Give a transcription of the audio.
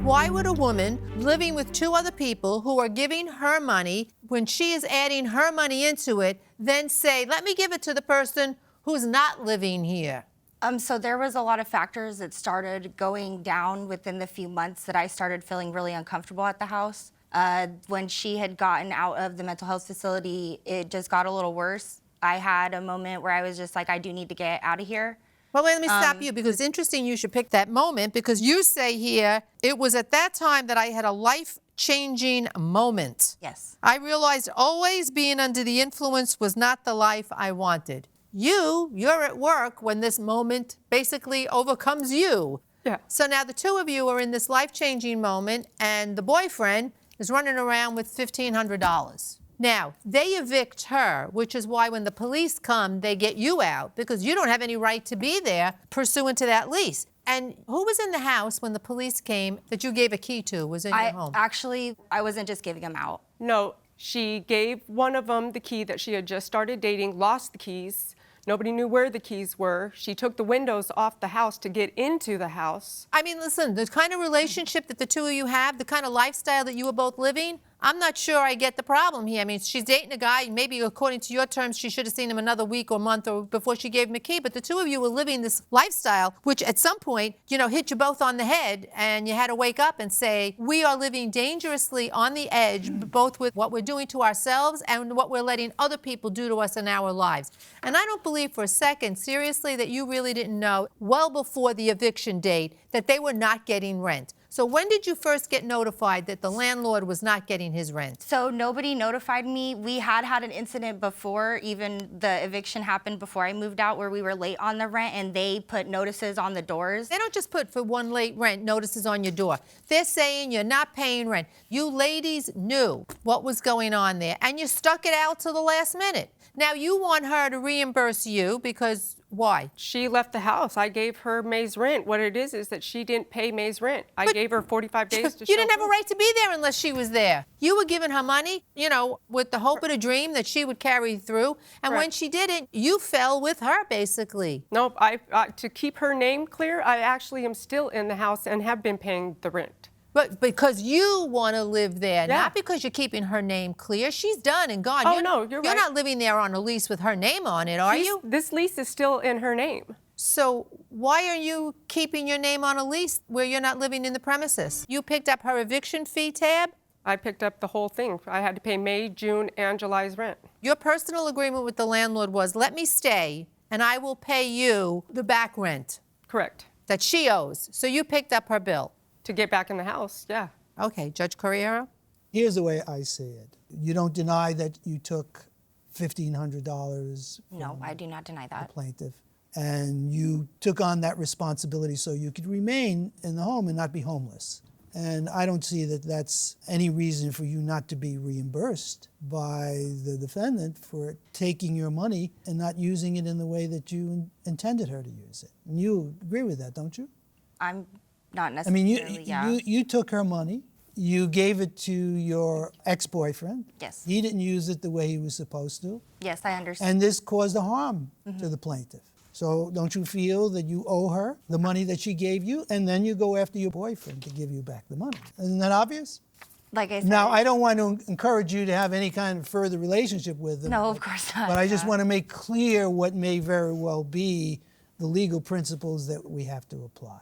Why would a woman living with two other people who are giving her money, when she is adding her money into it, then say, let me give it to the person who's not living here? So there was a lot of factors that started going down within the few months that I started feeling really uncomfortable at the house. When she had gotten out of the mental health facility, it just got a little worse. I had a moment where I was just like, I do need to get out of here. Well, let me stop you, because it's interesting you should pick that moment, because you say here, it was at that time that I had a life-changing moment. Yes. I realized always being under the influence was not the life I wanted. You're at work when this moment basically overcomes you. Yeah. So now the two of you are in this life-changing moment, and the boyfriend is running around with $1,500. Now, they evict her, which is why when the police come, they get you out, because you don't have any right to be there pursuant to that lease. And who was in the house when the police came that you gave a key to, was in your home? Actually, I wasn't just giving them out. No, she gave one of them the key that she had just started dating, lost the keys. Nobody knew where the keys were. She took the windows off the house to get into the house. I mean, listen, the kind of relationship that the two of you have, the kind of lifestyle that you were both living, I'm not sure I get the problem here. I mean, she's dating a guy, maybe according to your terms, she should have seen him another week or month or before she gave him a key, but the two of you were living this lifestyle, which at some point, hit you both on the head, and you had to wake up and say, we are living dangerously on the edge, both with what we're doing to ourselves and what we're letting other people do to us in our lives. And I don't believe for a second, seriously, that you really didn't know well before the eviction date that they were not getting rent. So when did you first get notified that the landlord was not getting his rent? So nobody notified me. We had an incident before even the eviction happened, before I moved out, where we were late on the rent and they put notices on the doors. They don't just put for one late rent notices on your door. They're saying you're not paying rent. You ladies knew what was going on there, and you stuck it out till the last minute. Now you want her to reimburse you because why? She left the house. I gave her May's rent. What it is that she didn't pay May's rent. I gave her 45 days to You show didn't have a proof. right to be there unless she was there. You were giving her money, with the hope and a dream that she would carry through. And when Correct. she didn't, you fell with her, basically. Nope, to keep her name clear, I actually am still in the house and have been paying the rent. But because you want to live there, Yeah. not because you're keeping her name clear. She's done and gone. Oh, no, you're right. You're not living there on a lease with her name on it, are you? This lease is still in her name. So why are you keeping your name on a lease where you're not living in the premises? You picked up her eviction fee tab? I picked up the whole thing. I had to pay May, June, and July's rent. Your personal agreement with the landlord was, let me stay and I will pay you the back rent Correct. that she owes. So you picked up her bill. To get back in the house, yeah. Okay, Judge Corriero? Here's the way I see it. You don't deny that you took $1,500 No, I do not deny that. plaintiff, and you took on that responsibility so you could remain in the home and not be homeless. And I don't see that that's any reason for you not to be reimbursed by the defendant for taking your money and not using it in the way that you intended her to use it. And you agree with that, don't you? I'm not I mean, necessarily, you took her money, you gave it to your ex-boyfriend. Yes. He didn't use it the way he was supposed to. Yes, I understand. And this caused a harm to the plaintiff. So don't you feel that you owe her the money that she gave you, and then you go after your boyfriend to give you back the money? Isn't that obvious? Like I said, Now, I don't want to encourage you to have any kind of further relationship with them. No, of course not. But I just yeah. want to make clear what may very well be the legal principles that we have to apply.